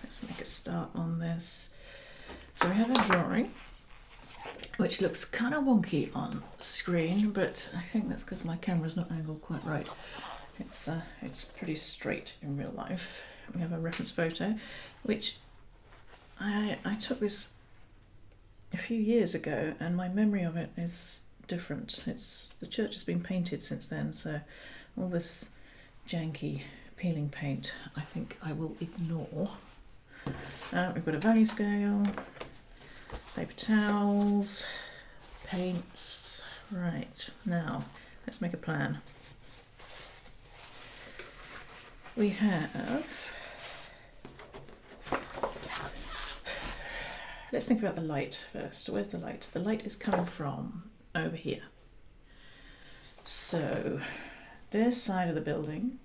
let's make a start on this. So we have a drawing, which looks kind of wonky on screen, but I think that's because my camera's not angled quite right. It's pretty straight in real life. We have a reference photo, which I took this a few years ago, and my memory of it is different. The church has been painted since then, so all this janky peeling paint I think I will ignore. We've got a value scale, paper towels, paints. Right, now let's make a plan. We have, let's think about the light first. Where's the light? The light is coming from over here. So this side of the building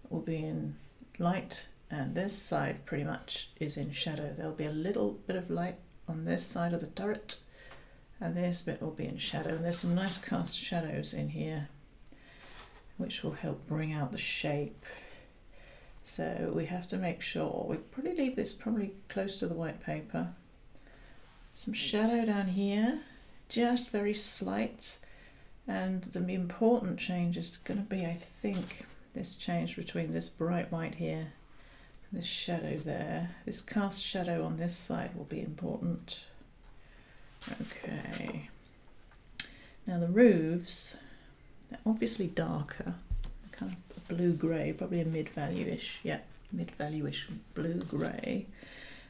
will be in light, and this side pretty much is in shadow. There'll be a little bit of light on this side of the turret, and this bit will be in shadow. And there's some nice cast shadows in here, which will help bring out the shape. So we have to make sure, we probably leave this probably close to the white paper. Some shadow down here, just very slight. And the important change is going to be, I think, this change between this bright white here and this shadow there. This cast shadow on this side will be important. Okay. Now the roofs, they're obviously darker, kind of a blue-grey, probably a mid-value-ish, yeah, mid-value-ish blue-grey.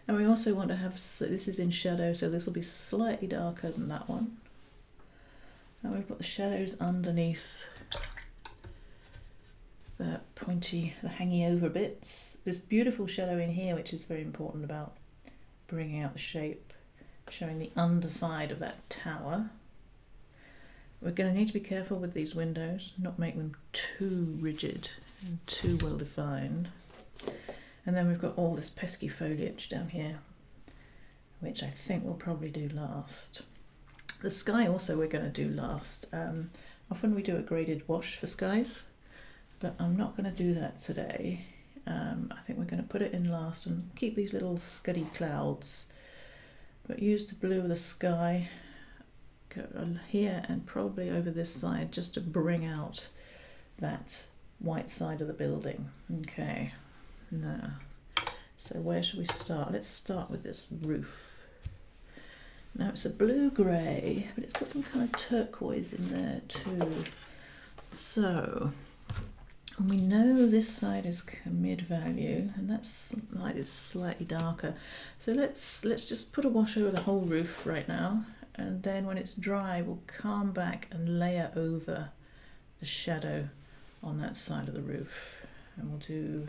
And we also want to have, so this is in shadow, so this will be slightly darker than that one. And we've got the shadows underneath the pointy, the hanging over bits. This beautiful shadow in here, which is very important about bringing out the shape, showing the underside of that tower. We're going to need to be careful with these windows, not make them too rigid and too well defined. And then we've got all this pesky foliage down here, which I think we'll probably do last. The sky also we're going to do last. Often we do a graded wash for skies, but I'm not going to do that today. I think we're going to put it in last and keep these little scuddy clouds, but use the blue of the sky here and probably over this side just to bring out that white side of the building. Okay, now, so where should we start? Let's start with this roof. Now it's a blue-grey, but it's got some kind of turquoise in there too. So we know this side is mid-value, and that side is slightly darker. So let's just put a wash over the whole roof right now, and then when it's dry, we'll come back and layer over the shadow on that side of the roof. And we'll do,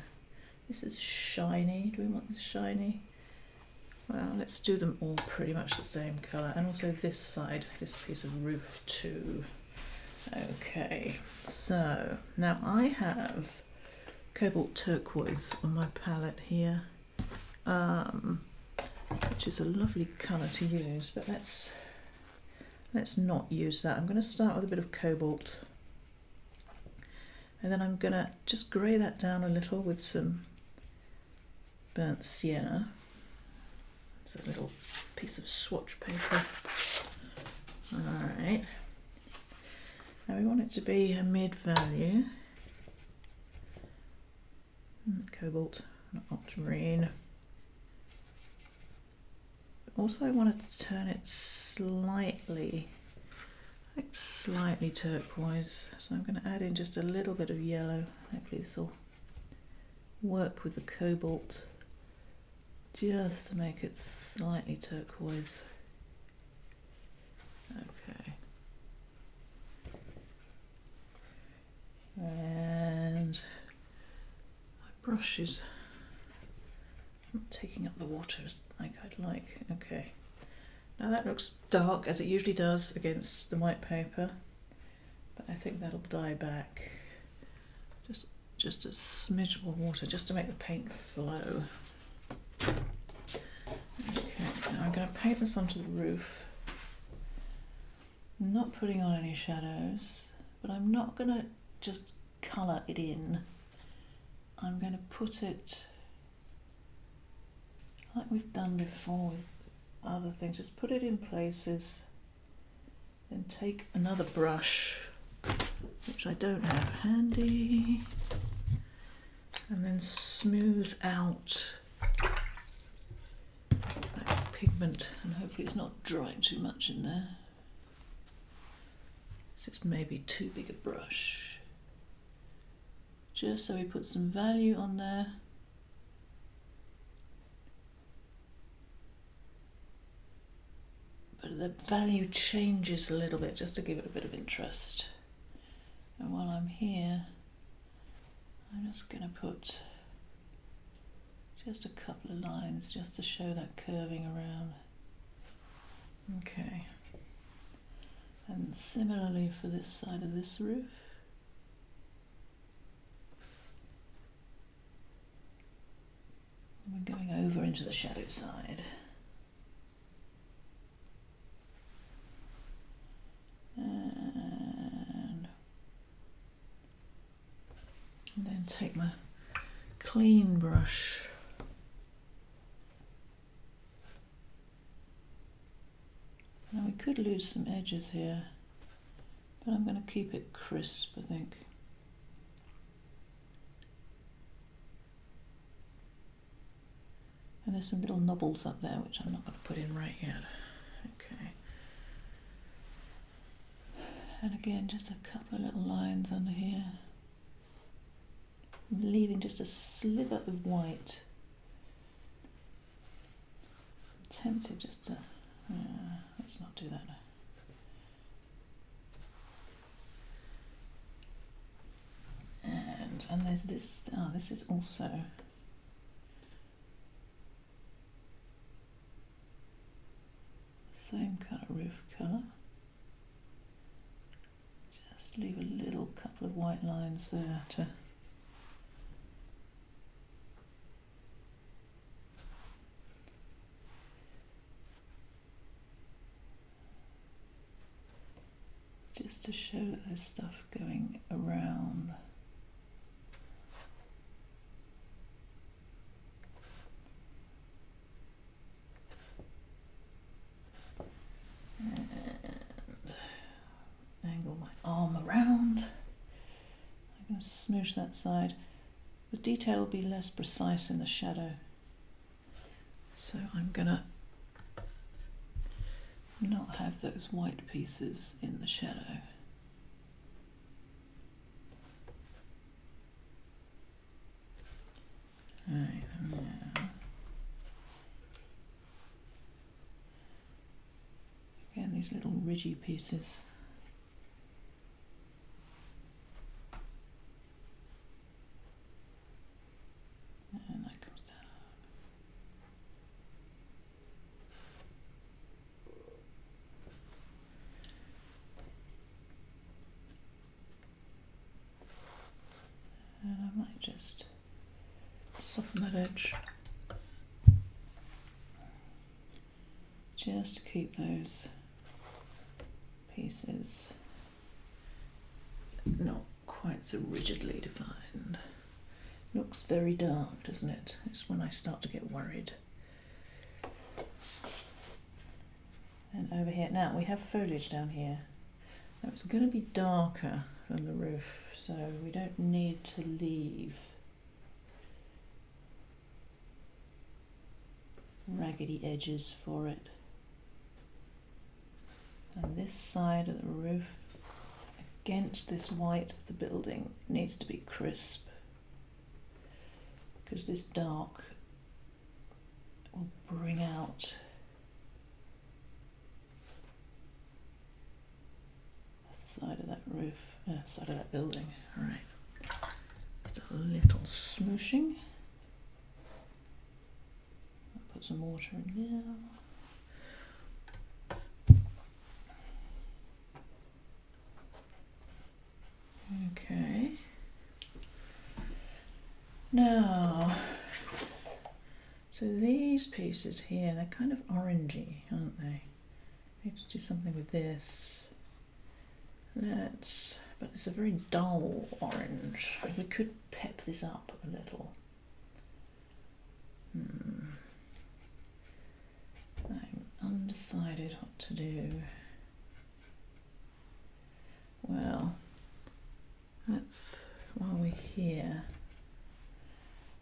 this is shiny. Do we want this shiny? Well, let's do them all pretty much the same colour, and also this side, this piece of roof too. Okay, so now I have cobalt turquoise on my palette here, which is a lovely colour to use, but let's not use that. I'm going to start with a bit of cobalt, and then I'm going to just grey that down a little with some burnt sienna. It's a little piece of swatch paper. Alright, now we want it to be a mid-value. Cobalt, not ultramarine. Also I wanted to turn it slightly turquoise, so I'm going to add in just a little bit of yellow. Hopefully this will work with the cobalt, just to make it slightly turquoise. Okay. And my brush is not taking up the water as like I'd like. Okay. Now that looks dark, as it usually does against the white paper, but I think that'll dye back. Just a smidge more water, just to make the paint flow. Okay, now I'm going to paint this onto the roof. I'm not putting on any shadows, but I'm not going to just colour it in. I'm going to put it like we've done before with other things, just put it in places, then take another brush, which I don't have handy, and then smooth out that pigment, and hopefully it's not drying too much in there. So it's maybe too big a brush. Just so we put some value on there. But the value changes a little bit just to give it a bit of interest. And while I'm here, I'm just going to put just a couple of lines just to show that curving around. Okay. And similarly for this side of this roof. And we're going over into the shadow side. And then take my clean brush now. We could lose some edges here, but I'm going to keep it crisp, I think. And there's some little knobbles up there which I'm not going to put in right yet. Okay. And again, just a couple of little lines under here. I'm leaving just a sliver of white. I'm tempted just to, let's not do that. And there's this, this is also same kind of roof colour. Just leave a little couple of white lines there to show that there's stuff going around. And angle my arm around. I'm going to smoosh that side. The detail will be less precise in the shadow. So I'm going to not have those white pieces in the shadow. Right, now. Again, these little ridgy pieces. And that comes down. And I might just soften that edge. Just to keep those pieces not quite so rigidly defined. Looks very dark, doesn't it? It's when I start to get worried. And over here, now we have foliage down here. Now it's going to be darker than the roof, so we don't need to leave raggedy edges for it. And this side of the roof against this white of the building needs to be crisp, because this dark will bring out the side of that roof, side of that building. All right, just a little smooshing. I'll put some water in there. Okay. Now, so these pieces here, they're kind of orangey, aren't they? I need to do something with this. But it's a very dull orange. We could pep this up a little. undecided what to do. Well, while we're here,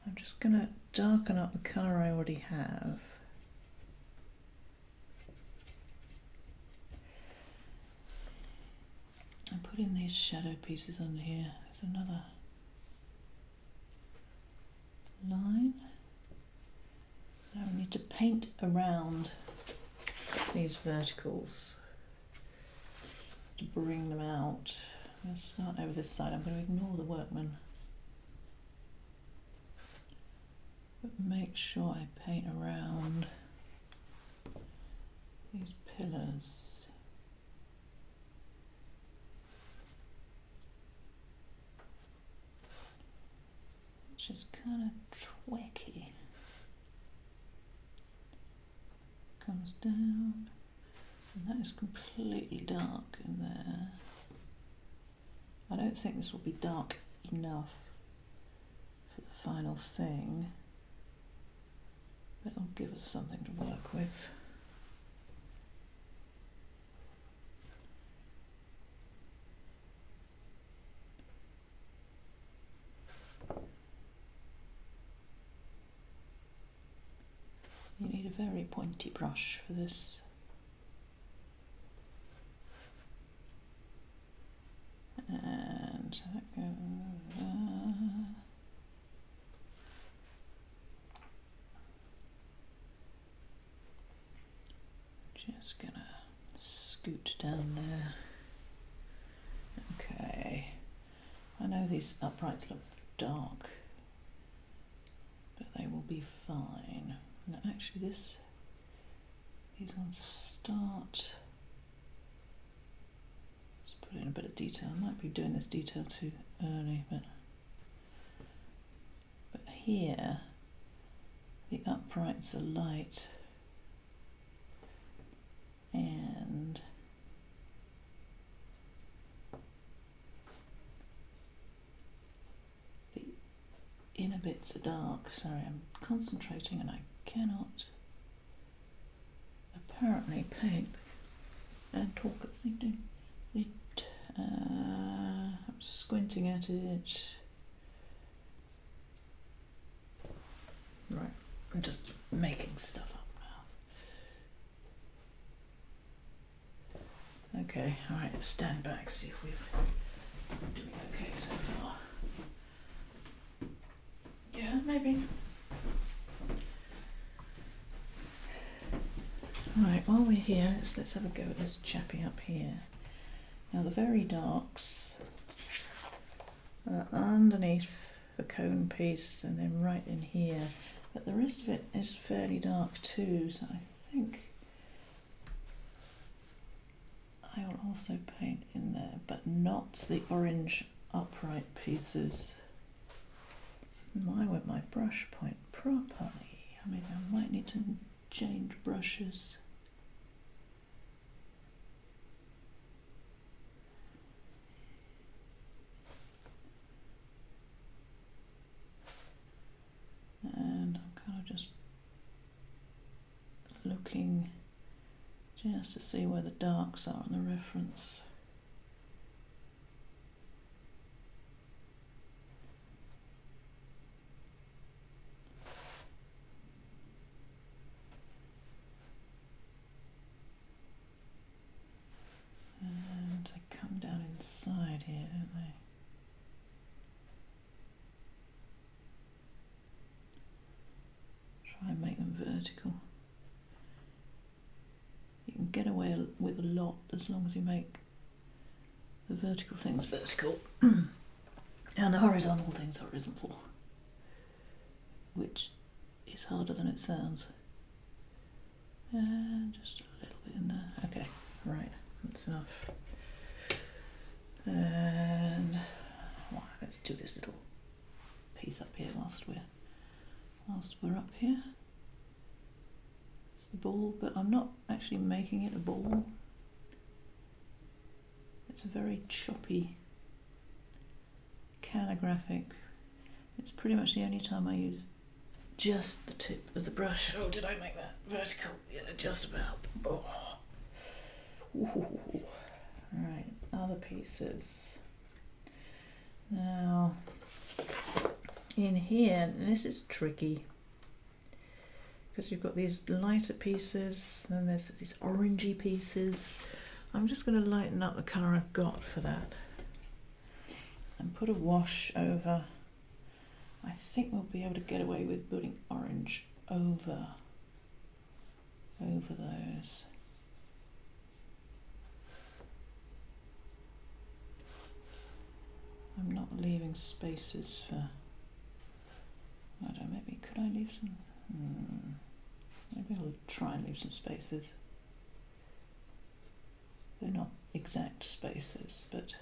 I'm just going to darken up the colour I already have. And put in these shadow pieces under here. There's another line. Now we need to paint around these verticals to bring them out. I'm going to start over this side. I'm going to ignore the workman, but make sure I paint around these pillars. Which is kind of twicky. Comes down, and that is completely dark in there. I don't think this will be dark enough for the final thing, but it'll give us something to work with. You need a very pointy brush for this. And that goes there. Just gonna scoot down there. Okay. I know these uprights look dark, but they will be fine. No, actually this is on start. Let's put in a bit of detail. I might be doing this detail too early, but here the uprights are light and the inner bits are dark. Sorry, I'm concentrating and I cannot apparently paint and talk at the same time. I'm squinting at it. Right, I'm just making stuff up now. Okay, alright, stand back, see if we're doing okay so far. Yeah, maybe. Right, while we're here, let's have a go at this chappy up here. Now the very darks are underneath the cone piece and then right in here, but the rest of it is fairly dark too, so I think I will also paint in there, but not the orange upright pieces. Why won't my brush point properly? I mean, I might need to change brushes. And I'm kind of just looking just to see where the darks are on the reference. And they come down inside here, don't they? Try and make them vertical. You can get away with a lot as long as you make the vertical things vertical and the horizontal things horizontal, which is harder than it sounds. And just a little bit in there. Okay, right, that's enough. And well, let's do this little piece up here whilst we're up here. It's the ball, but I'm not actually making it a ball. It's a very choppy, calligraphic. It's pretty much the only time I use just the tip of the brush. Oh, did I make that vertical? Yeah, just about. Oh. Ooh. Right, other pieces. Now, in here, and this is tricky because you've got these lighter pieces, and there's these orangey pieces. I'm just going to lighten up the colour I've got for that and put a wash over. I think we'll be able to get away with putting orange over those. I'm not leaving spaces for, I don't know, maybe could I leave some? Maybe I'll try and leave some spaces. They're not exact spaces, but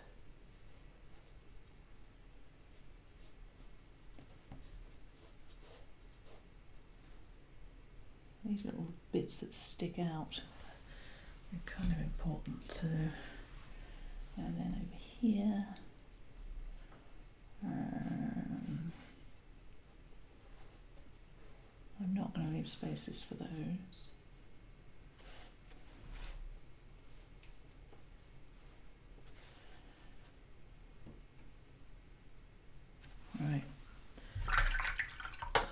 these little bits that stick out are kind of important too. And then over here, I'm not going to leave spaces for those. Right.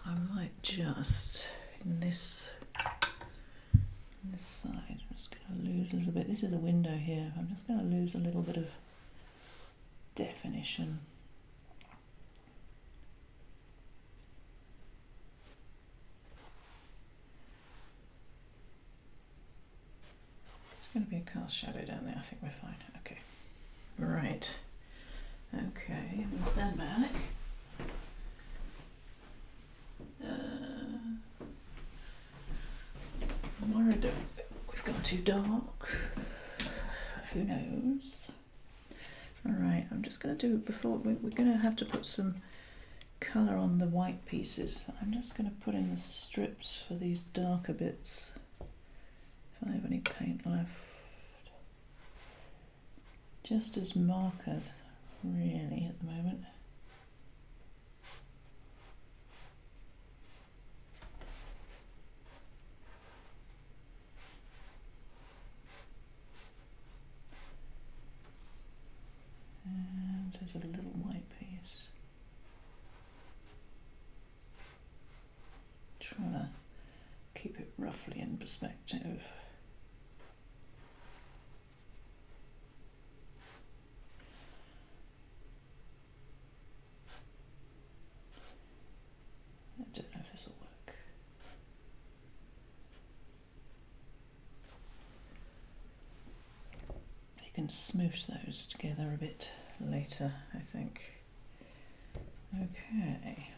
I might just, in this side, I'm just going to lose a little bit. This is a window here. I'm just going to lose a little bit of definition. It's going to be a cast shadow down there. I think we're fine. Okay. Right. Okay. We'll stand back. We've gone too dark. Who knows? Alright, I'm just going to do, before we're going to have to put some colour on the white pieces. I'm just going to put in the strips for these darker bits, if I have any paint left. Just as markers, really, at the moment. And there's a little white piece. Trying to keep it roughly in perspective. I don't know if this will work. You can smoosh those together a bit later, I think. Okay.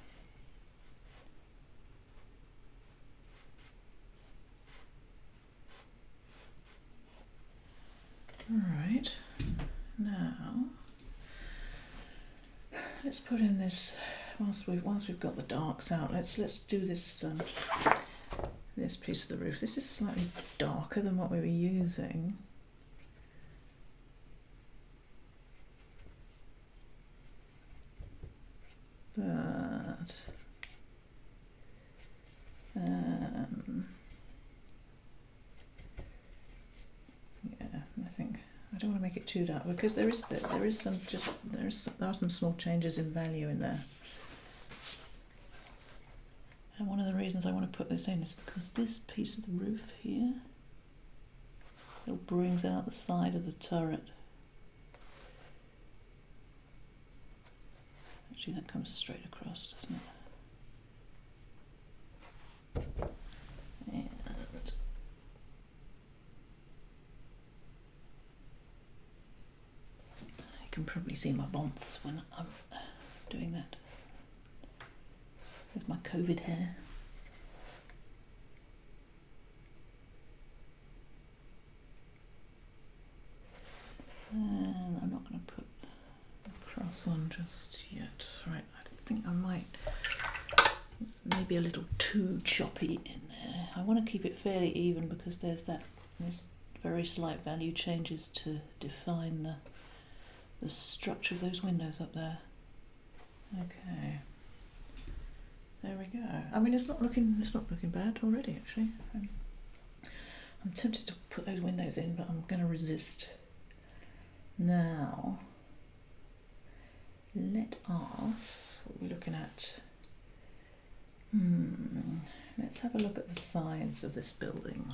Right, now let's put in this, once we've got the darks out, let's do this this piece of the roof. This is slightly darker than what we were using. But yeah, I think I don't want to make it too dark because there are some small changes in value in there. And one of the reasons I want to put this in is because this piece of the roof here, it brings out the side of the turret. Actually, that comes straight across, doesn't it? And you can probably see my bonds when I'm doing that with my COVID hair. And I'm not going to put the cross on just yet. Right, I think I might, maybe a little too choppy in there. I want to keep it fairly even because there's very slight value changes to define the structure of those windows up there. Okay, there we we go. I mean, it's not looking bad already, actually. I'm tempted to put those windows in, but I'm going to resist. Now, let us, what are we looking at? Let's have a look at the sides of this building.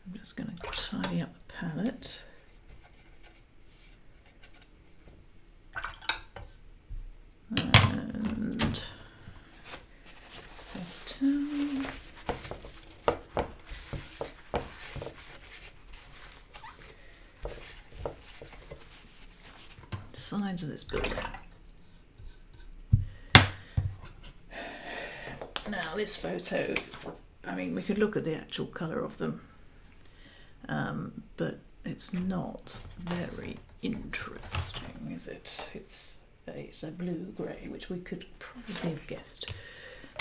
I'm just going to tidy up the palette. And sides of this building. Now this photo, I mean, we could look at the actual colour of them, but it's not very interesting, is it? It's a blue-grey, which we could probably have guessed.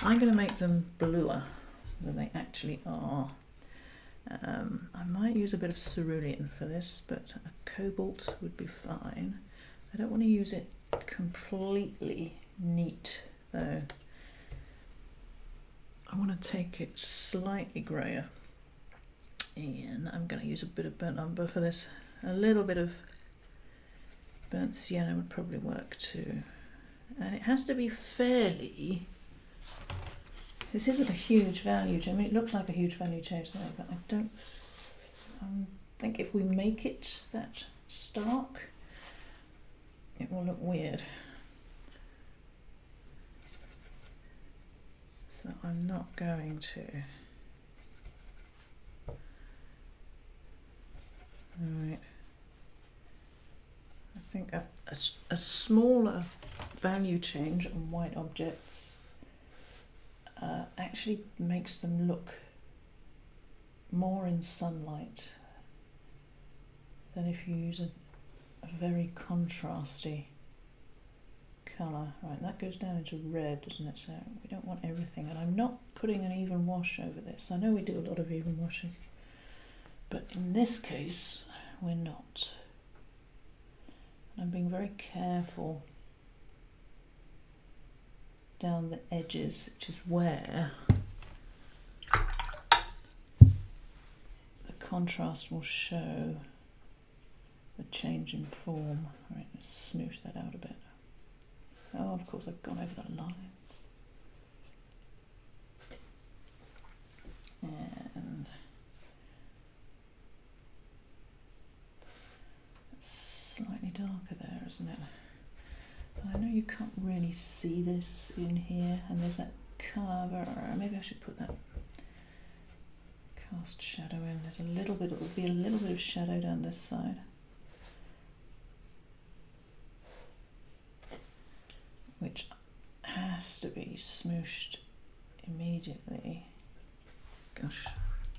I'm going to make them bluer than they actually are. I might use a bit of cerulean for this, but a cobalt would be fine. I don't want to use it completely neat, though. I want to take it slightly greyer, and I'm going to use a bit of burnt umber for this. A little bit of burnt sienna would probably work too, and it has to be fairly. This isn't a huge value change. I mean, it looks like a huge value change there, but I don't think if we make it that stark, it will look weird. So I'm not going to. Alright. I think a smaller value change on white objects actually makes them look more in sunlight than if you use a very contrasty colour. Right, that goes down into red, doesn't it? So we don't want everything, and I'm not putting an even wash over this. I know we do a lot of even washes, but in this case we're not. I'm being very careful down the edges, which is where the contrast will show the change in form. Right, let's smoosh that out a bit. Oh, of course, I've gone over the lines. And it's slightly darker there, isn't it? I know you can't really see this in here, and there's that cover. Maybe I should put that cast shadow in. There's a little bit, it will be a little bit of shadow down this side, which has to be smooshed immediately. Gosh,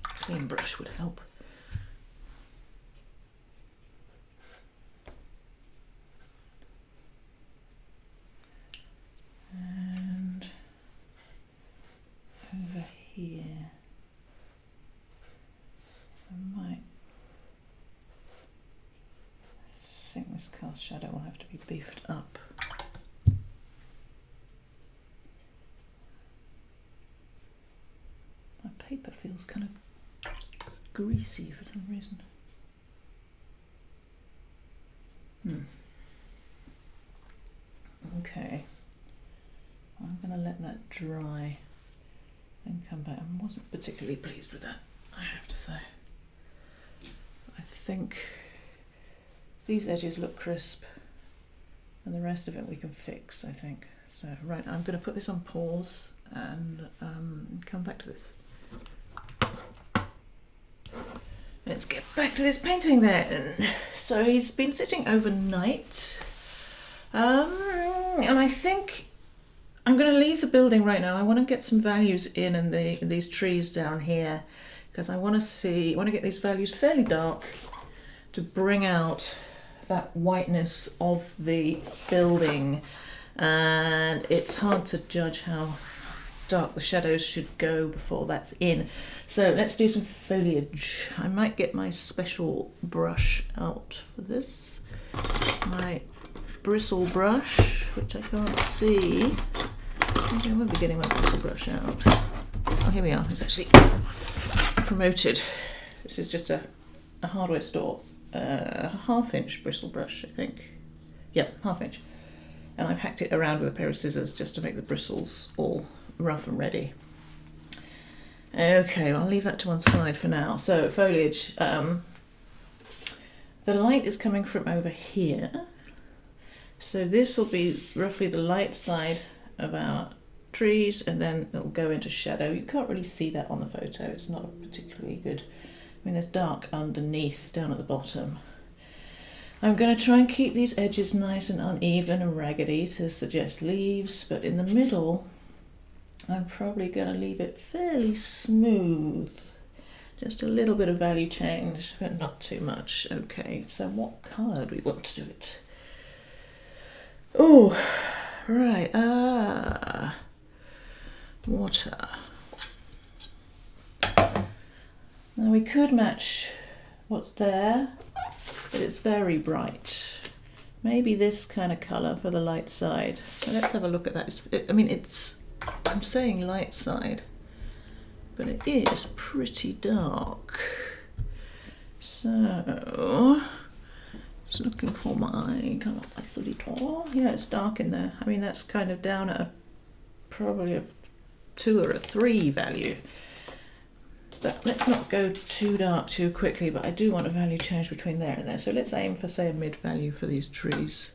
a clean brush would help. And over here, I think this cast shadow will have to be beefed up. My paper feels kind of greasy for some reason. Okay, I'm going to let that dry and come back. I wasn't particularly pleased with that, I have to say. I think these edges look crisp, and the rest of it we can fix, I think. So, right, I'm going to put this on pause and come back to this. Let's get back to this painting then. So he's been sitting overnight, and I think I'm going to leave the building right now. I want to get some values in these trees down here, because I want to get these values fairly dark to bring out that whiteness of the building, and it's hard to judge how dark the shadows should go before that's in. So let's do some foliage. I might get my special brush out for this, my bristle brush, which I can't see. I won't be getting my bristle brush out. Oh, here we are. It's actually promoted. This is just a hardware store, a 1/2 inch bristle brush, I think. Yeah, 1/2 inch. And I've hacked it around with a pair of scissors just to make the bristles all rough and ready. Okay, well, I'll leave that to one side for now. So foliage, the light is coming from over here. So this will be roughly the light side of our trees, and then it'll go into shadow. You can't really see that on the photo. It's not particularly good. I mean, there's dark underneath down at the bottom. I'm going to try and keep these edges nice and uneven and raggedy to suggest leaves, but in the middle I'm probably going to leave it fairly smooth. Just a little bit of value change, but not too much. Okay, so what colour do we want to do it? Oh, right, water. Now we could match what's there, but it's very bright. Maybe this kind of colour for the light side. So let's have a look at that. I'm saying light side, but it is pretty dark. So, just looking for my colour facilitator. Yeah, it's dark in there. I mean, that's kind of down at probably a 2 or a 3 value. But let's not go too dark too quickly, but I do want a value change between there and there. So let's aim for, say, a mid value for these trees.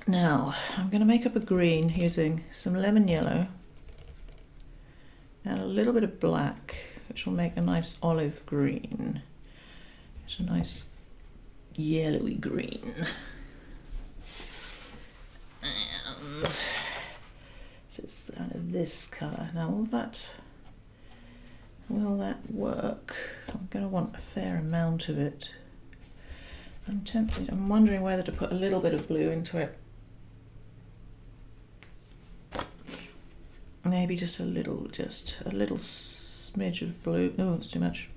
Now, I'm going to make up a green using some lemon yellow and a little bit of black, which will make a nice olive green. It's a nice yellowy green. And so it's kind of this colour. Now, will that work? I'm going to want a fair amount of it. I'm tempted. I'm wondering whether to put a little bit of blue into it. Maybe just a little smidge of blue. Oh, it's too much.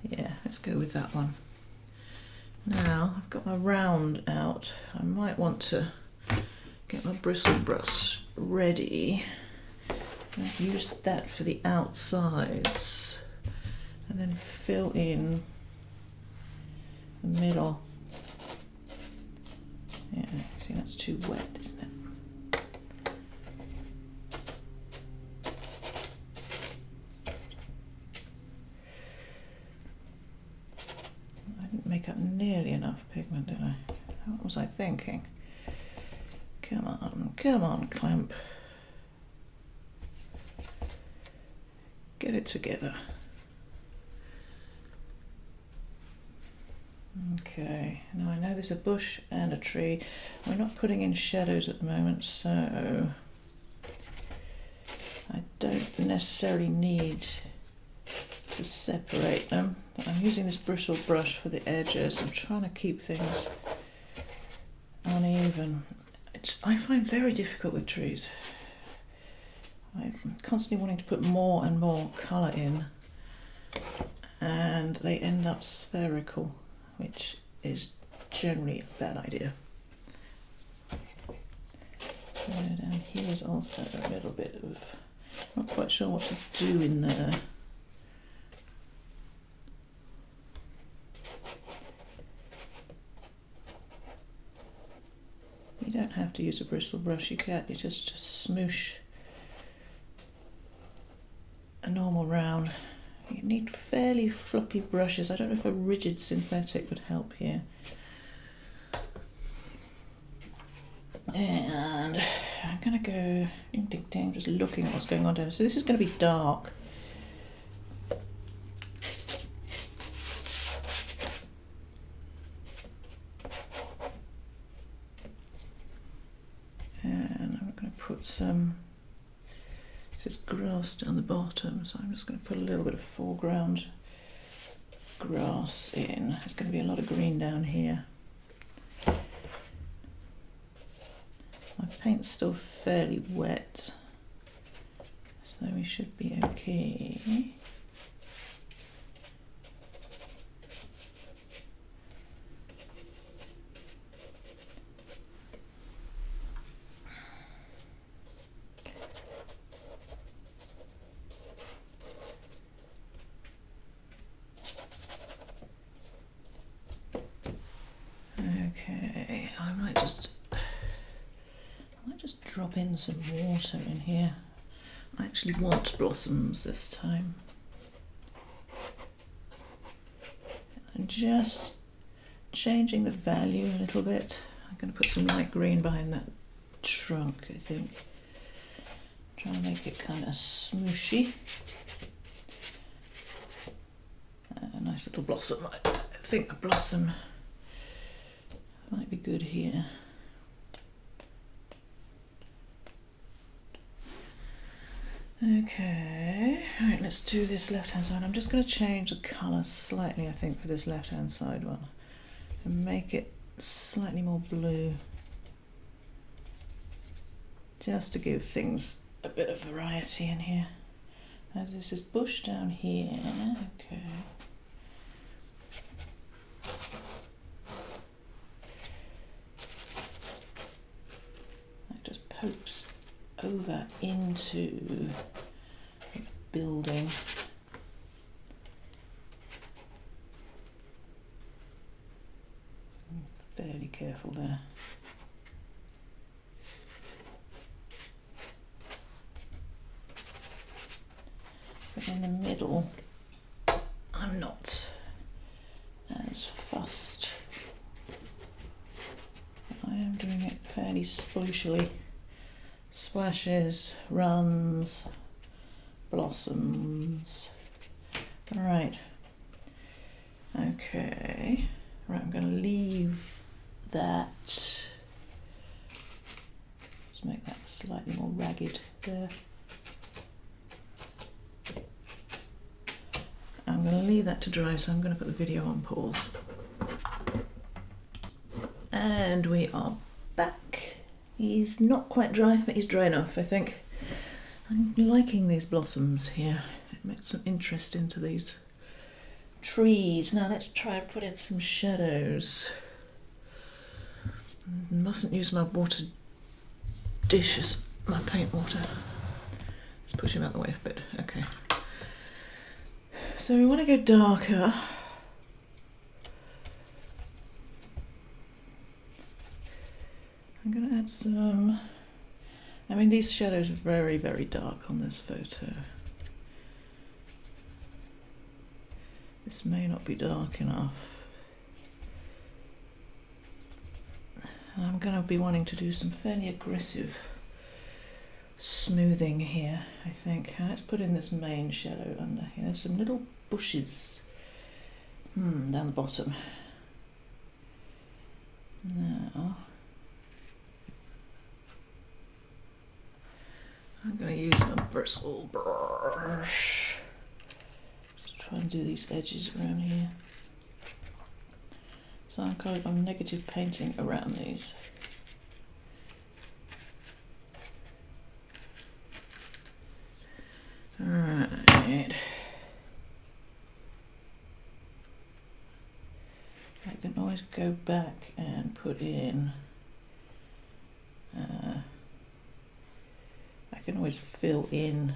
Yeah, let's go with that one. Now, I've got my round out. I might want to get my bristle brush ready. I've used that for the outsides, and then fill in the middle. Yeah, see, that's too wet, isn't it? I didn't make up nearly enough pigment, did I? What was I thinking? Come on, Clamp. Get it together. Okay, now I know there's a bush and a tree. We're not putting in shadows at the moment, so I don't necessarily need to separate them. But I'm using this bristle brush for the edges. I'm trying to keep things uneven. I find very difficult with trees. I'm constantly wanting to put more and more colour in, and they end up spherical, which is generally a bad idea. So down here is also a little bit of, not quite sure what to do in there. You don't have to use a bristle brush, you just smoosh a normal round. You need fairly floppy brushes. I don't know if a rigid synthetic would help here. And I'm going to go ding ding ding, just looking at what's going on down. So this is going to be dark. And I'm going to put some, this is grass down the bottom, so I'm just going to put a little bit of foreground grass in. There's going to be a lot of green down here. My paint's still fairly wet, so we should be okay. might just drop in some water in here. I actually want blossoms this time. And just changing the value a little bit. I'm going to put some light green behind that trunk, I think. Try and make it kind of smooshy. A nice little blossom. I think a blossom might be good here. Okay, right, let's do this left hand side. I'm just going to change the colour slightly, I think, for this left hand side one and make it slightly more blue, just to give things a bit of variety in here. As this is bush down here, okay. That just pokes over into the building. I'm fairly careful there. But in the middle, I'm not as fussed. I am doing it fairly sploosially. Splashes, runs, blossoms. Right. Okay. Right, I'm going to leave that. Just make that slightly more ragged there. I'm going to leave that to dry, so I'm going to put the video on pause. And we are back. He's not quite dry, but he's dry enough, I think. I'm liking these blossoms here. It makes some interest into these trees. Now let's try and put in some shadows. Mustn't use my water dish as my paint water. Let's push him out the way a bit. Okay. So we want to go darker. I'm going to add some, I mean these shadows are very, very dark on this photo. This may not be dark enough. I'm going to be wanting to do some fairly aggressive smoothing here, I think. Let's put in this main shadow under here. There's some little bushes down the bottom. Now I'm going to use my bristle brush. Just try and do these edges around here. So I'm negative painting around these. Alright. I can always go back and put in I can always fill in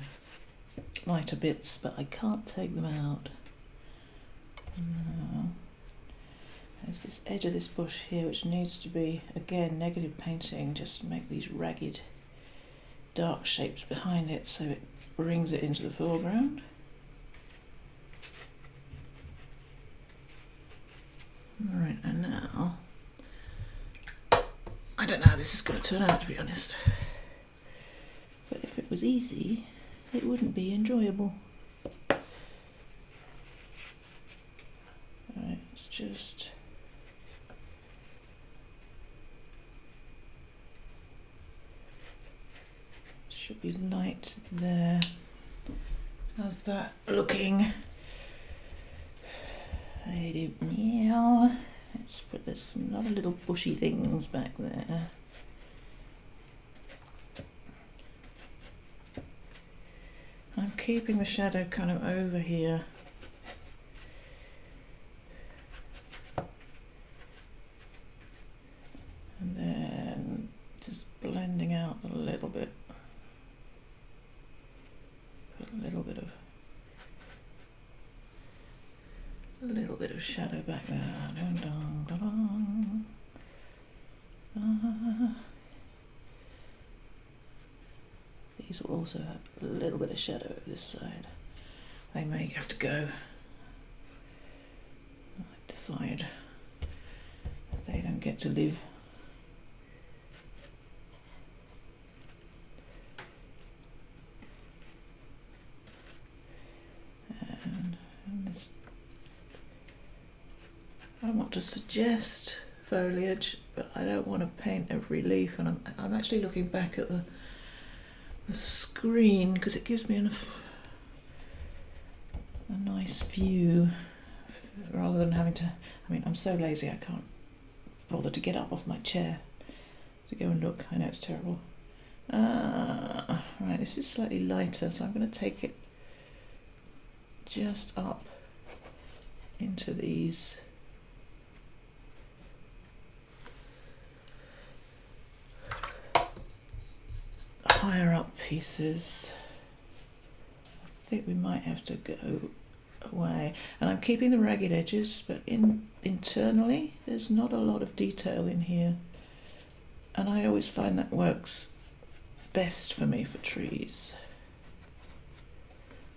lighter bits, but I can't take them out. There's this edge of this bush here which needs to be, again, negative painting just to make these ragged dark shapes behind it so it brings it into the foreground. Alright, and now I don't know how this is going to turn out, to be honest. But if it was easy, it wouldn't be enjoyable. Alright, let's just should be light there. How's that looking? Yeah. Let's put there's some other little bushy things back there. I'm keeping the shadow kind of over here. And then just blending out a little bit. Put a little bit of shadow back there. Dun, dun, dun, dun. will also have a little bit of shadow over this side. They may have to go. I decide they don't get to live. And this, I want to suggest foliage, but I don't want to paint every leaf, and I'm actually looking back at the screen because it gives me a nice view rather than having to, I mean, I'm so lazy I can't bother to get up off my chair to go and look. I know it's terrible. Right, this is slightly lighter, so I'm going to take it just up into these higher up pieces. I think we might have to go away, and I'm keeping the ragged edges, but internally there's not a lot of detail in here, and I always find that works best for me for trees.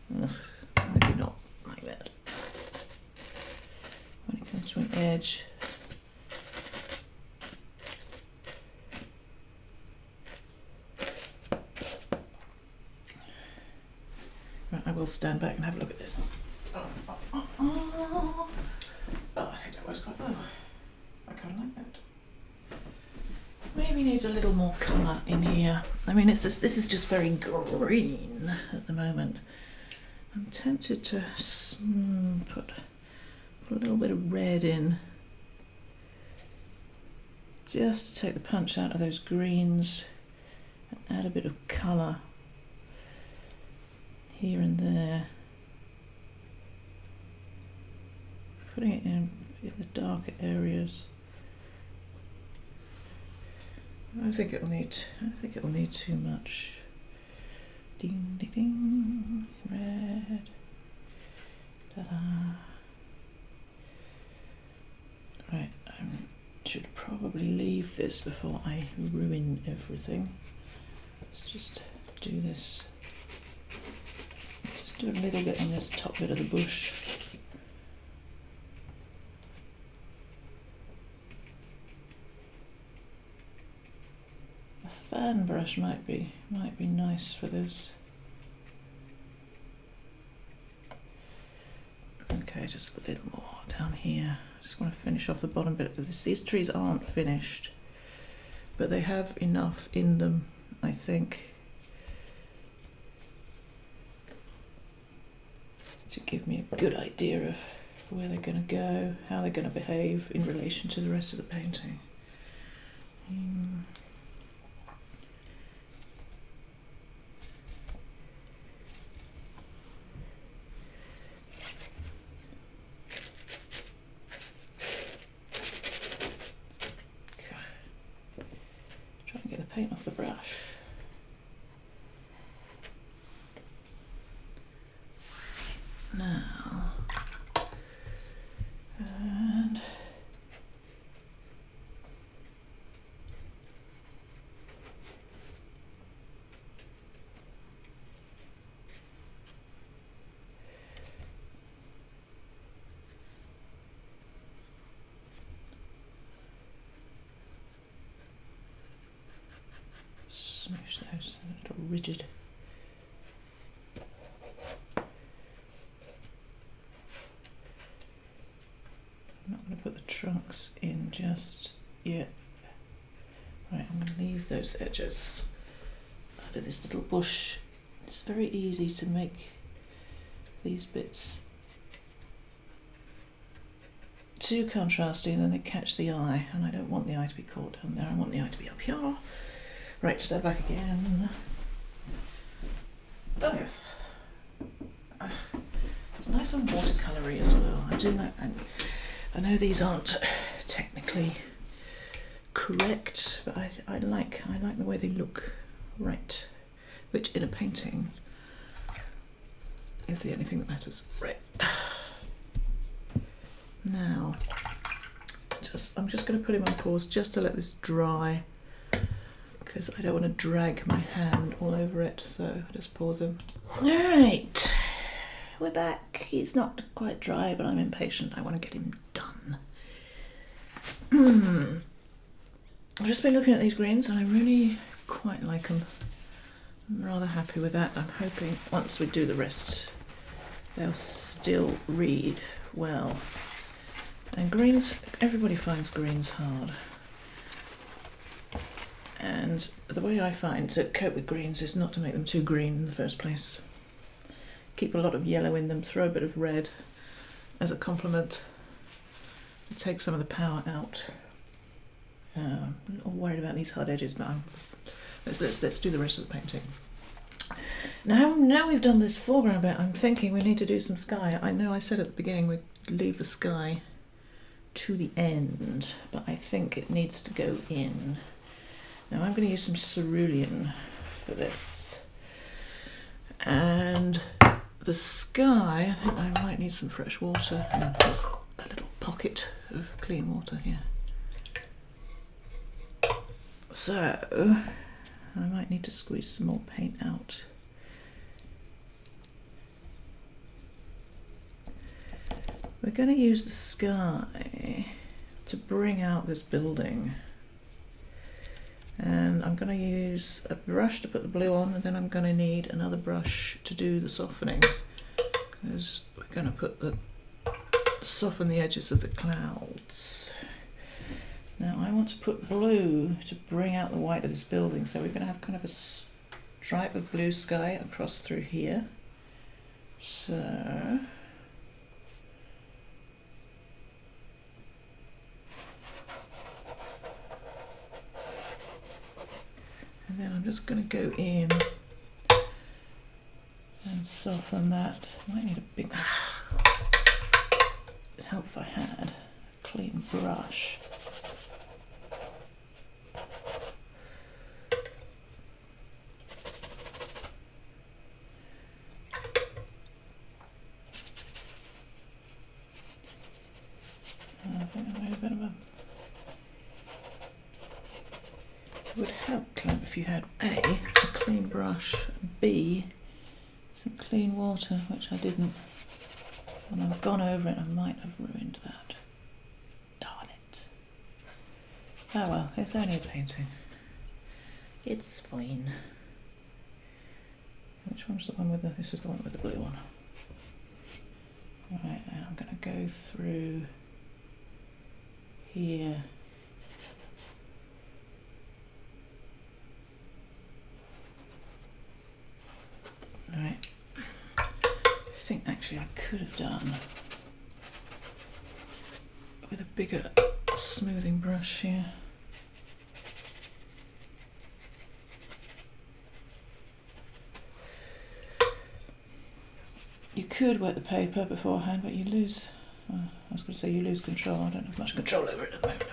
Maybe not like that. When it comes to an edge, right, I will stand back and have a look at this. Oh, I think that works quite well. I kind of like that. Maybe needs a little more colour in here. I mean, this is just very green at the moment. I'm tempted to put a little bit of red in, just to take the punch out of those greens and add a bit of colour here and there. Putting it in the darker areas. I don't think it'll need too much. Ding ding ding, red. Ta-da. Right, I should probably leave this before I ruin everything. Let's just do this. Just do a little bit on this top bit of the bush. Fan brush might be nice for this. Okay, just a little more down here. Just want to finish off the bottom bit of this. These trees aren't finished, but they have enough in them, I think, to give me a good idea of where they're going to go, how they're going to behave in relation to the rest of the painting. Paint off the brush. Now, and smoosh those a little rigid. I'm not going to put the trunks in just yet. Right, I'm going to leave those edges out of this little bush. It's very easy to make these bits too contrasty and then they catch the eye, and I don't want the eye to be caught down there. I want the eye to be up here. Right, step back again. Oh yes. It's nice and watercolory as well. I do know, I know these aren't technically correct, but I like the way they look. Right, which in a painting is the only thing that matters. Right. Now, I'm just going to put him on pause just to let this dry, because I don't want to drag my hand all over it, so I just pause him. Alright, we're back. He's not quite dry, but I'm impatient. I want to get him done. I've just been looking at these greens and I really quite like them. I'm rather happy with that. I'm hoping once we do the rest they'll still read well. And greens, everybody finds greens hard. And the way I find to cope with greens is not to make them too green in the first place. Keep a lot of yellow in them, throw a bit of red as a complement to take some of the power out. I'm not worried about these hard edges, but let's do the rest of the painting. Now we've done this foreground bit, I'm thinking we need to do some sky. I know I said at the beginning we'd leave the sky to the end, but I think it needs to go in. Now I'm going to use some cerulean for this. And the sky, I think I might need some fresh water. There's a little pocket of clean water here. So I might need to squeeze some more paint out. We're going to use the sky to bring out this building. And I'm going to use a brush to put the blue on, and then I'm going to need another brush to do the softening, because we're going to soften the edges of the clouds. Now I want to put blue to bring out the white of this building, so we're going to have kind of a stripe of blue sky across through here. So and then I'm just going to go in and soften that. Might need a big help if I had a clean brush. I think I made a bit of a... It would help, Clem, if you had A, a clean brush, and B, some clean water, which I didn't. When I've gone over it, I might have ruined that. Darn it. Oh well, it's only a painting. It's fine. Which one's the one with the... This is the one with the blue one. Right, now I'm going to go through here. Right, I think actually I could have done with a bigger smoothing brush here. You could wet the paper beforehand, but you lose, I was going to say you lose control. I don't have much control over it at the moment.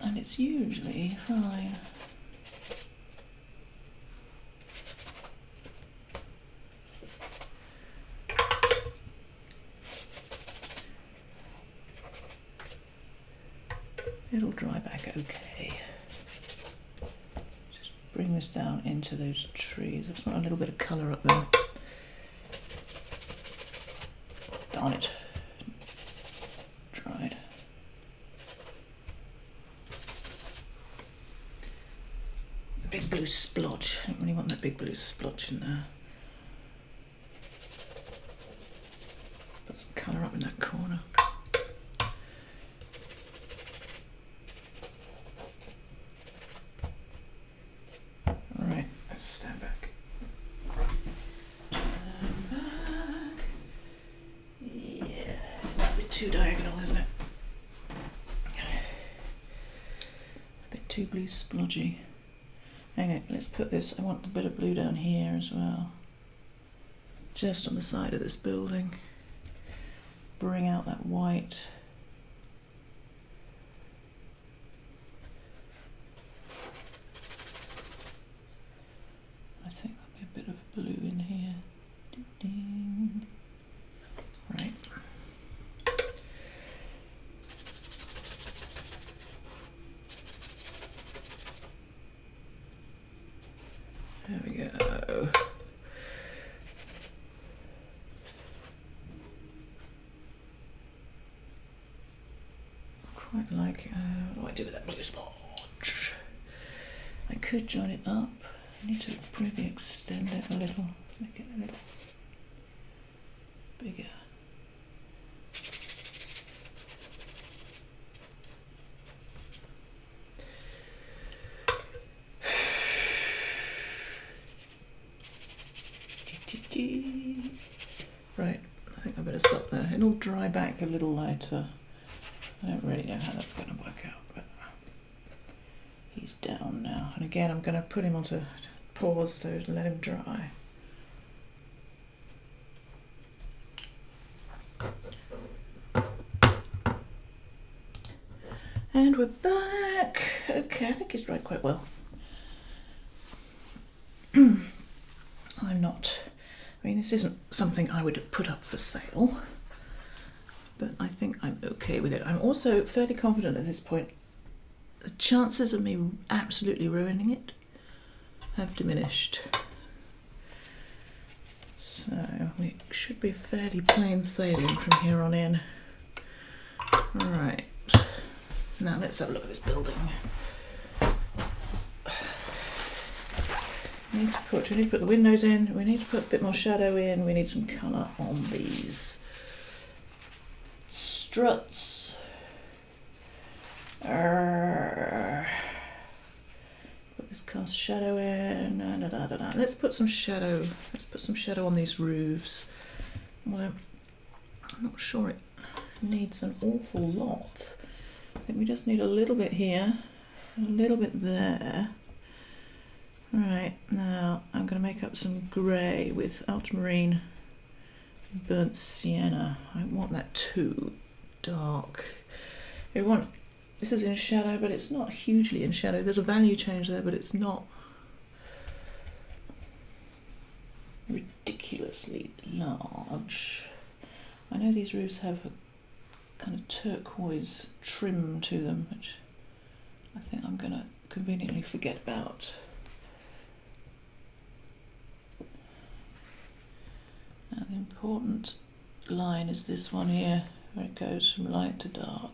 And it's usually fine. It'll dry back okay. Just bring this down into those trees. I just want a little bit of colour up there. Darn it. Dried. The big blue splotch. I don't really want that big blue splotch in there. Put some colour up in that corner. Too diagonal, isn't it? A bit too blue splodgy. Hang on, let's put this, I want a bit of blue down here as well. Just on the side of this building. Bring out that white. I think there'll be a bit of blue in here. Ding, ding. Right. quite like, what do I do with that blue sponge? I could join it up. I need to maybe extend it a little, make it a little bigger. Right, I think I better stop there. It'll dry back a little later. I don't really know how that's going to work out, but he's down now. And again, I'm going to put him onto pause so to let him dry. And we're back. Okay, I think he's dried quite well. I mean, this isn't something I would put up for sale, but I think I'm okay with it. I'm also fairly confident at this point the chances of me absolutely ruining it have diminished. So we should be fairly plain sailing from here on in. Right, now let's have a look at this building. We need to put the windows in, we need to put a bit more shadow in, we need some colour on these struts. Put this cast shadow in. Let's put some shadow on these roofs. Well, I'm not sure it needs an awful lot. I think we just need a little bit here, a little bit there. Right, now I'm going to make up some grey with ultramarine and burnt sienna. I don't want that too dark. This is in shadow, but it's not hugely in shadow. There's a value change there, but it's not ridiculously large. I know these roofs have a kind of turquoise trim to them, which I think I'm going to conveniently forget about. Now the important line is this one here, where it goes from light to dark.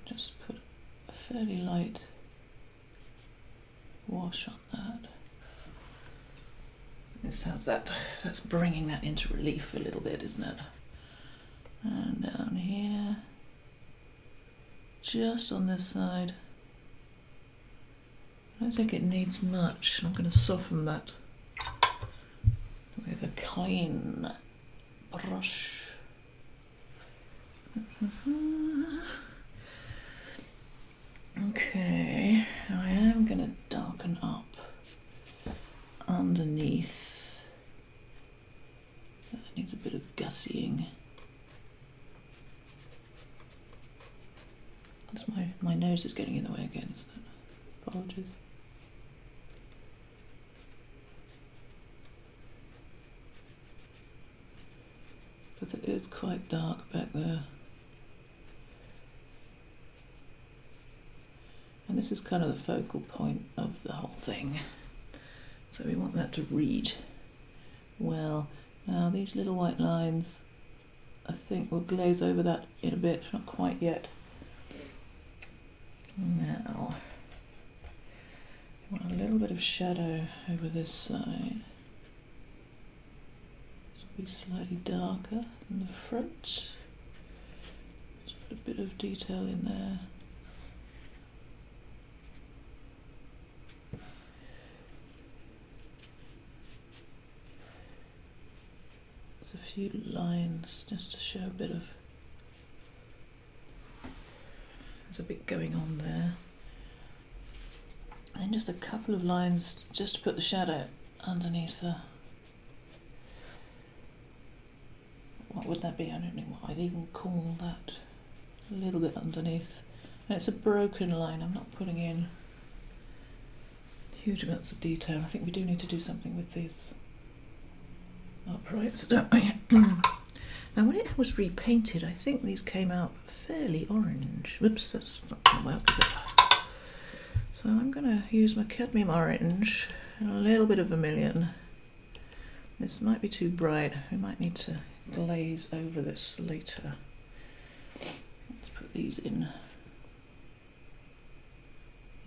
Just put a fairly light wash on that. This has that's bringing that into relief a little bit, isn't it? And down here, just on this side. I don't think it needs much. I'm going to soften that with a clean brush. Okay, I am going to darken up underneath. That needs a bit of gussying. That's my nose is getting in the way again, isn't it? Apologies. Because it is quite dark back there. And this is kind of the focal point of the whole thing. So we want that to read well. Now these little white lines, I think we'll glaze over that in a bit, not quite yet. Now, we want a little bit of shadow over this side. This will be slightly darker than the front. Just put a bit of detail in there. A few lines just to show a bit of, there's a bit going on there, and just a couple of lines just to put the shadow underneath the, what would that be? I don't know what I'd even call that, a little bit underneath. And it's a broken line, I'm not putting in huge amounts of detail. I think we do need to do something with these uprights, don't we? Now when it was repainted, I think these came out fairly orange. Whoops, that's not going to work, is it? So I'm going to use my cadmium orange and a little bit of vermilion. This might be too bright. We might need to glaze over this later. Let's put put these in.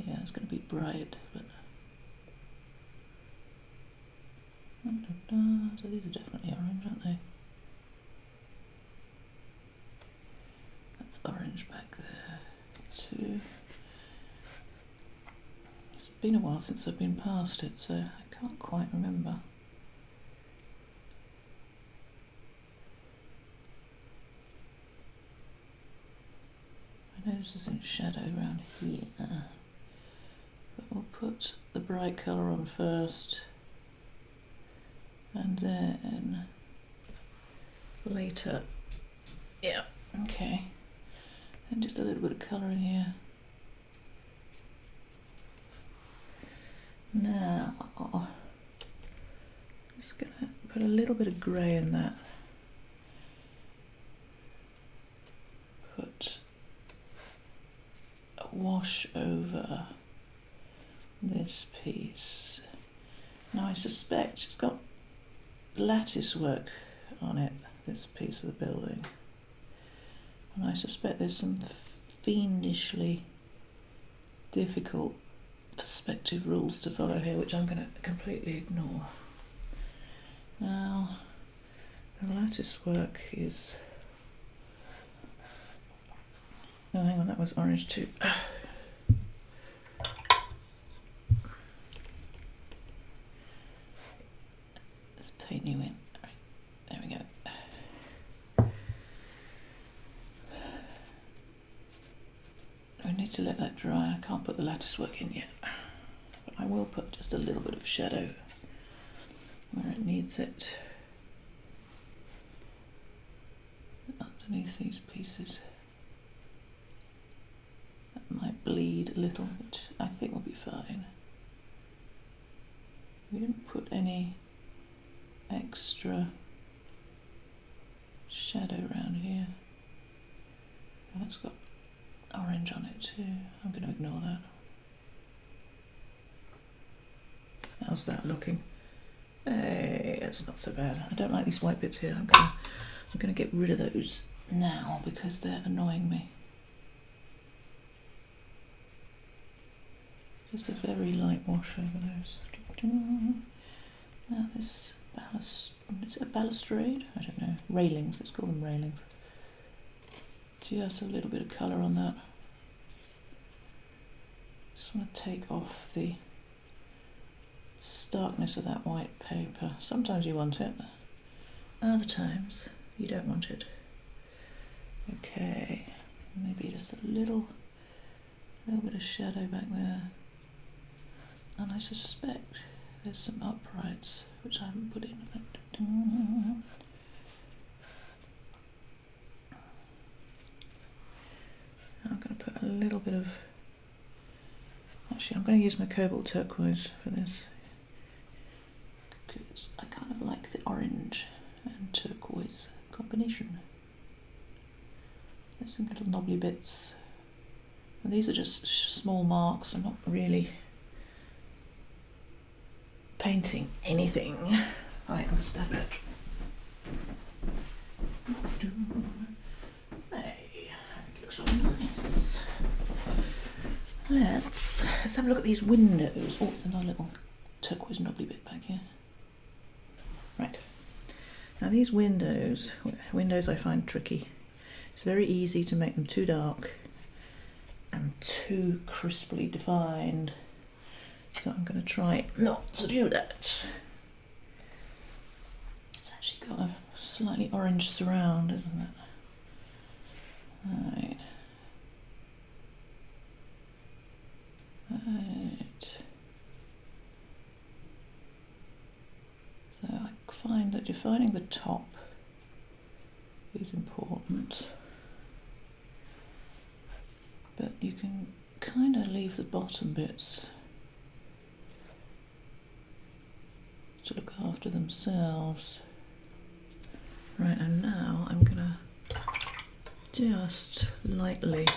Yeah, it's going to be bright, but so these are definitely orange, aren't they? That's orange back there too. It's been a while since I've been past it, so I can't quite remember. I notice there's some shadow around here, but we'll put the bright colour on first, and then later, yeah, okay, and just a little bit of colour in here. Now, I'm just going to put a little bit of grey in that. Put a wash over this piece. Now I suspect it's got lattice work on it, this piece of the building. And I suspect there's some fiendishly difficult perspective rules to follow here, which I'm going to completely ignore. Now, the lattice work is... Oh, hang on, that was orange too. Let's paint you in. Right, there we go. I need to let that dry. I can't put the lattice work in yet. But I will put just a little bit of shadow where it needs it. Underneath these pieces. That might bleed a little, which I think will be fine. We didn't put any extra shadow around here. Oh, that's got orange on it too. I'm going to ignore that. How's that looking? Hey, it's not so bad. I don't like these white bits here. I'm going to get rid of those now because they're annoying me. Just a very light wash over those. Now this is it a balustrade? I don't know. Railings, let's call them railings. Just a little bit of colour on that. Just want to take off the starkness of that white paper. Sometimes you want it, other times you don't want it. Okay, maybe just a little bit of shadow back there. And I suspect there's some uprights which I haven't put in. I'm going to put a little bit of... Actually, I'm going to use my cobalt turquoise for this. Because I kind of like the orange and turquoise combination. There's some little knobbly bits. And these are just small marks. I'm not really painting anything. Right, let's step back. Hey, it looks really nice. Let's have a look at these windows. Oh, it's another little turquoise knobbly bit back here. Right. Now these windows I find tricky. It's very easy to make them too dark and too crisply defined. So I'm going to try not to do that. It's actually got a slightly orange surround, isn't it? Right. Right. So I find that defining the top is important, but you can kind of leave the bottom bits to look after themselves. Right, and now I'm gonna just lightly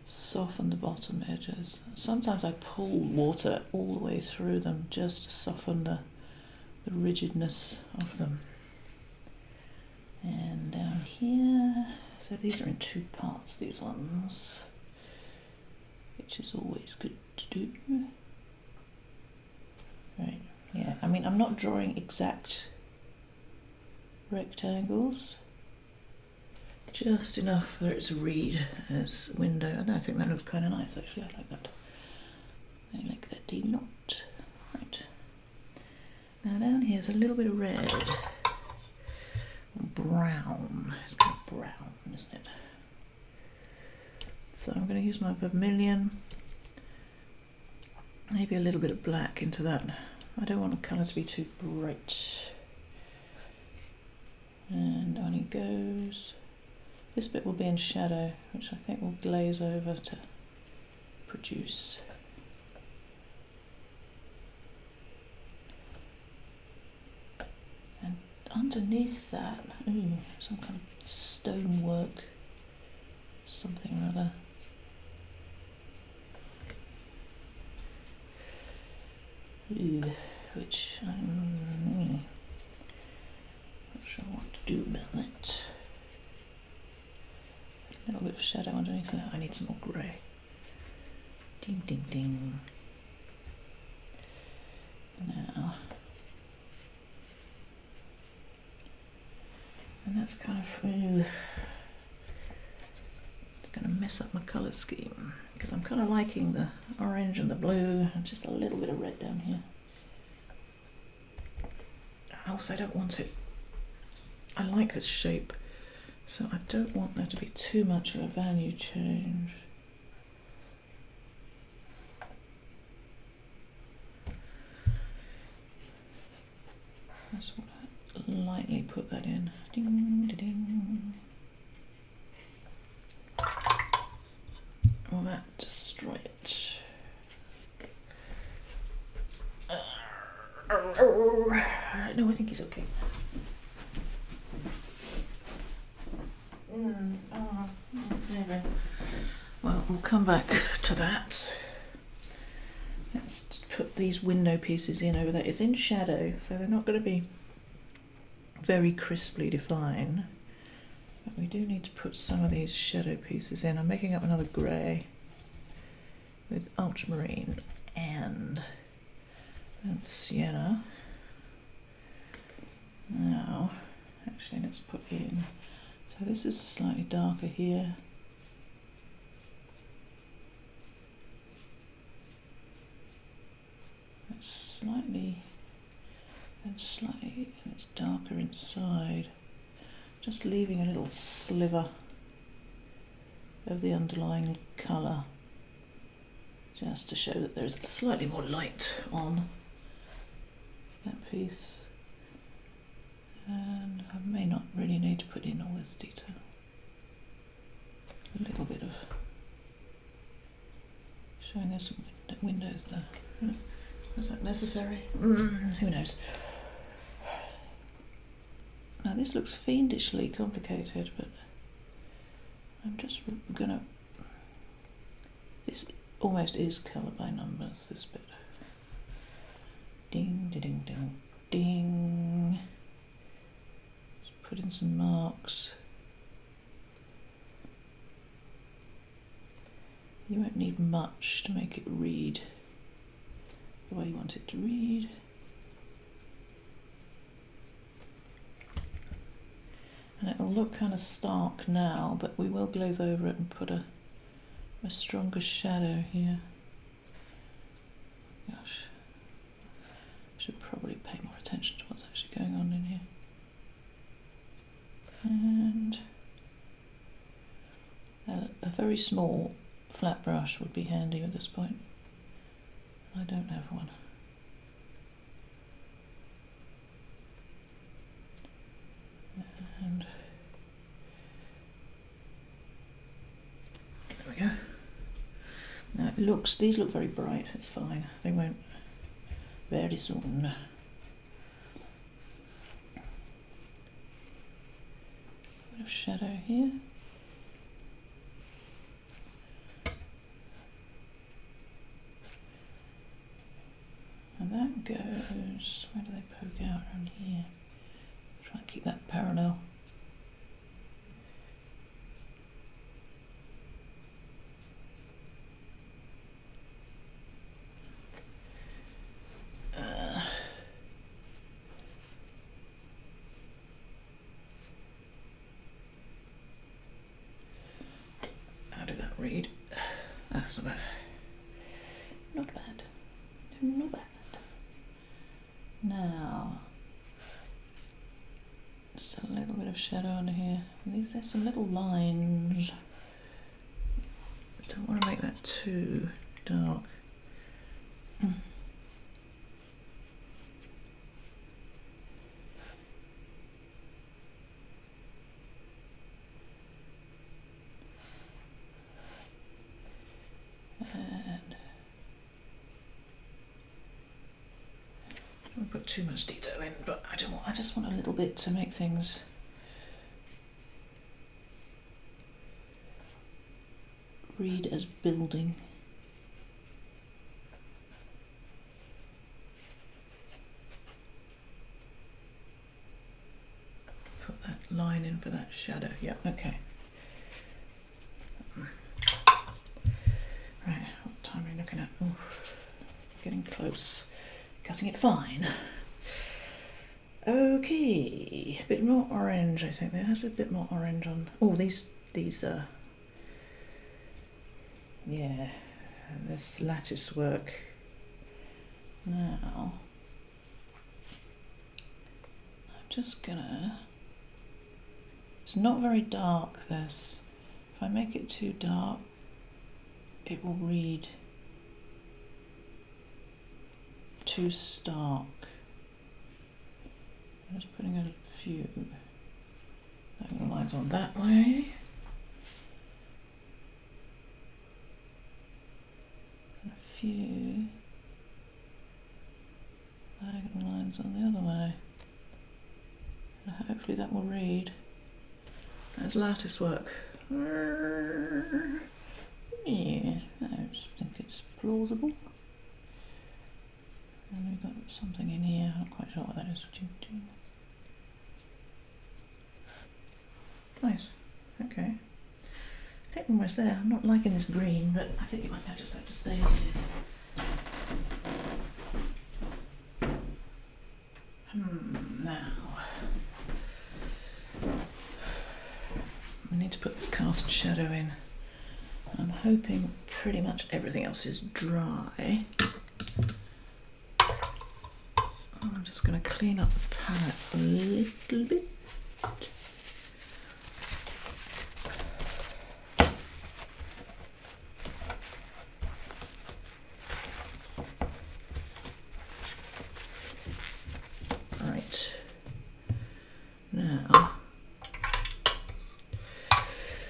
soften the bottom edges. Sometimes I pull water all the way through them just to soften the rigidness of them. And here. So these are in two parts, these ones, which is always good to do. Right, yeah, I mean, I'm not drawing exact rectangles, just enough for it to read as window. And I think that looks kind of nice, actually. I like that. I like that a lot. Right. Now down here's a little bit of red. Brown. It's kind of brown, isn't it? So I'm going to use my vermilion. Maybe a little bit of black into that. I don't want the colour to be too bright. And on it goes. This bit will be in shadow, which I think will glaze over to produce. And underneath that, some kind of stonework, something or other. Which I'm not sure what to do about that. A little bit of shadow underneath that. I need some more grey. Ding, ding, ding. Now, and that's kind of, it's going to mess up my colour scheme, because I'm kind of liking the orange and the blue and just a little bit of red down here. Also, I don't want it, I like this shape, so I don't want there to be too much of a value change. That's what I lightly put that in. Ding, ding, ding. Will that destroy it? No, I think he's okay. Well, we'll come back to that. Let's put these window pieces in over there. It's in shadow, so they're not going to be very crisply defined. But we do need to put some of these shadow pieces in. I'm making up another grey with ultramarine and sienna. Now, actually, let's put in. So this is slightly darker here. It's slightly, and it's darker inside. Just leaving a little sliver of the underlying colour, just to show that there's slightly more light on that piece. And I may not really need to put in all this detail. A little bit of showing there's some windows there. Is that necessary? Who knows? Now this looks fiendishly complicated, but I'm just gonna, this almost is colour by numbers, this bit. Ding, ding, ding, ding, ding. Just put in some marks. You won't need much to make it read the way you want it to read. And it will look kind of stark now, but we will glaze over it and put a stronger shadow here. Gosh, I should probably pay more attention to what's actually going on in here. And a very small flat brush would be handy at this point. I don't have one. And there we go. Now it looks, these look very bright, it's fine. They won't very soon. Bit of shadow here. And that goes, where do they poke out around here? Try and keep that parallel. that's not bad. Not bad. Not bad. Now, just a little bit of shadow under here. There's some little lines. I don't want to make that too dark. I don't put too much detail in, but I just want a little bit to make things read as building. Put that line in for that shadow. Yeah, okay. Right, what time are we looking at? Oh, getting close. Cutting it fine. Okay, a bit more orange, I think. There has a bit more orange on. Oh, these yeah, this lattice work. Now, I'm just gonna. It's not very dark, this. If I make it too dark, it will read too stark. I'm just putting a few lines on that way. And a few diagonal lines on the other way. And hopefully that will read as lattice work. Yeah, I think it's plausible. And we've got something in here, I'm not quite sure what that is. Nice, okay. I think we're almost there. I'm not liking this green, but I think it might just have to stay as it is. Now, I need to put this cast shadow in. I'm hoping pretty much everything else is dry. I'm just going to clean up the palette a little bit. Right. Now,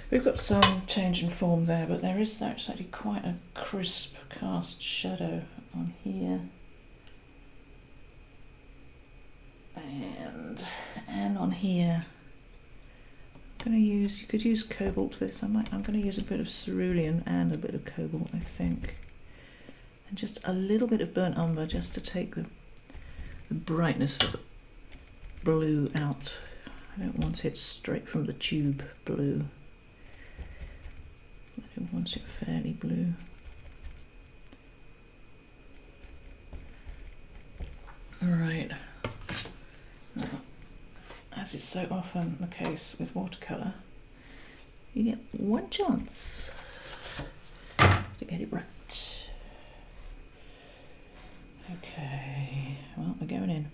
we've got some change in form there, but there is actually quite a crisp cast shadow on here. And on here, I'm going to use, you could use cobalt for this. I'm going to use a bit of cerulean and a bit of cobalt, I think. And just a little bit of burnt umber just to take the brightness of the blue out. I don't want it straight from the tube blue. I want it fairly blue. Alright. As is so often the case with watercolour, you get one chance to get it right. Okay, well, we're going in.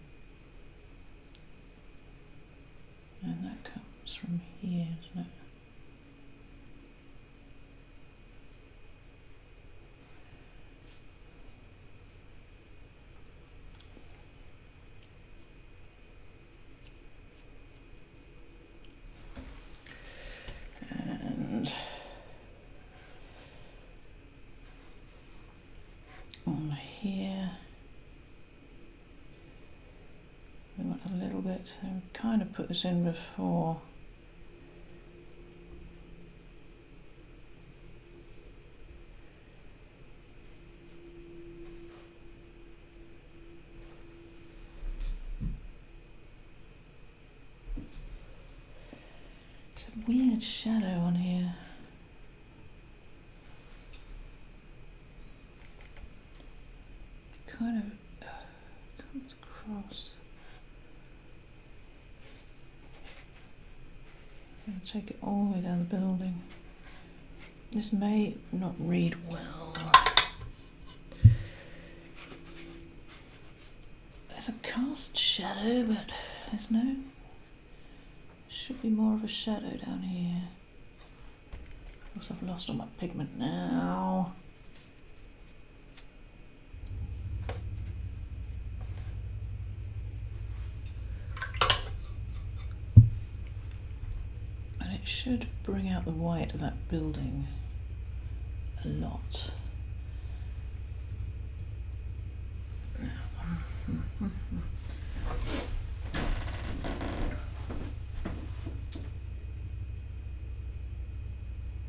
And that comes from here, isn't it? On here, we want a little bit, so we kind of put this in before. It's a weird shadow on here. Kind of comes across. I'm going to take it all the way down the building. This may not read well. There's a cast shadow, but there's no... Should be more of a shadow down here. Of course, I've lost all my pigment now. And it should bring out the white of that building a lot.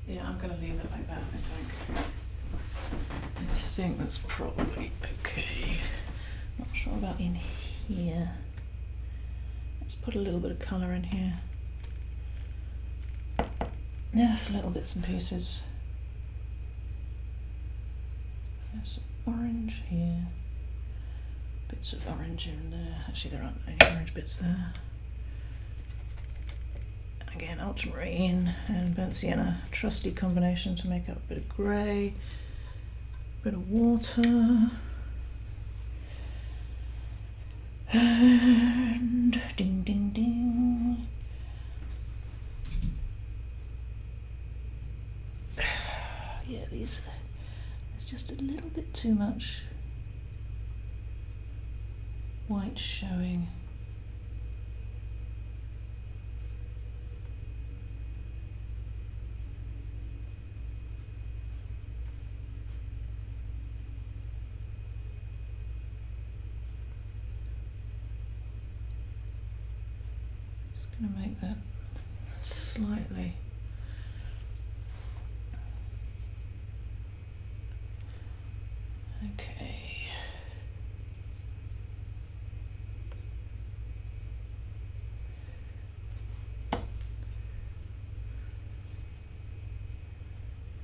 Yeah, I'm going to leave it like that, I think. I think that's probably okay. Not sure about in here. Let's put a little bit of colour in here. Yes, little bits and pieces. There's some orange here. Bits of orange here and there. Actually, there aren't any orange bits there. Again, ultramarine and burnt sienna, trusty combination to make up a bit of grey, a bit of water, and ding ding ding. Yeah, there's just a little bit too much white showing. Going to make that slightly okay.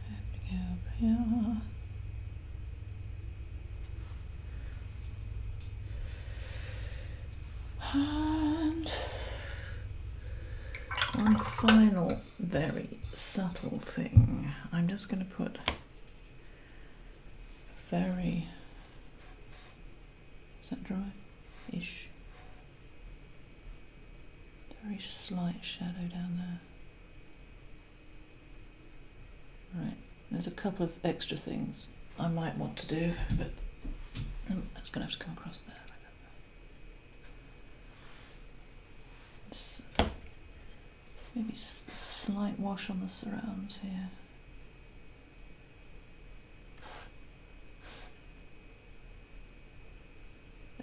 Happening over here. And one final very subtle thing. I'm just going to put very, is that dry-ish? Very slight shadow down there. Right, there's a couple of extra things I might want to do, but that's going to have to come across there. Maybe slight wash on the surrounds here.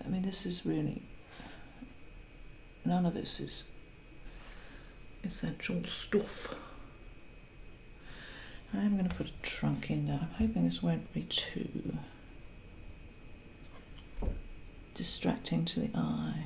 I mean, this is really, none of this is essential stuff. I'm going to put a trunk in there. I'm hoping this won't be too distracting to the eye.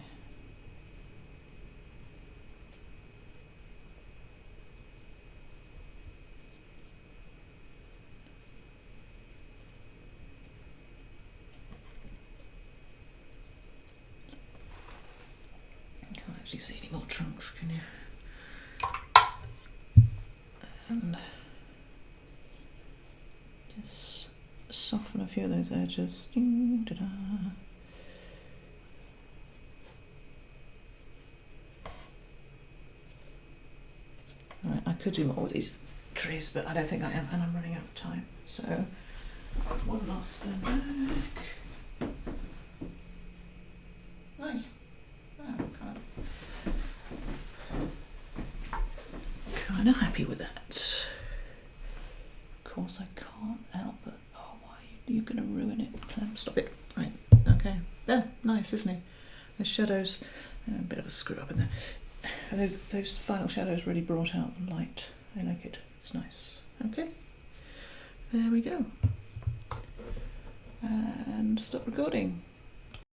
You see any more trunks, can you? And just soften a few of those edges. Ding, da-da. Right, I could do more with these trees, but I don't think I am, and I'm running out of time. So, one last step back. Nice. Oh, kind of happy with that. Of course, I can't help it. Oh, why are you going to ruin it, Clem? Stop it. Right, okay. There, nice, isn't he? Those shadows, a bit of a screw up in there. Those final shadows really brought out the light. I like it. It's nice. Okay. There we go. And stop recording.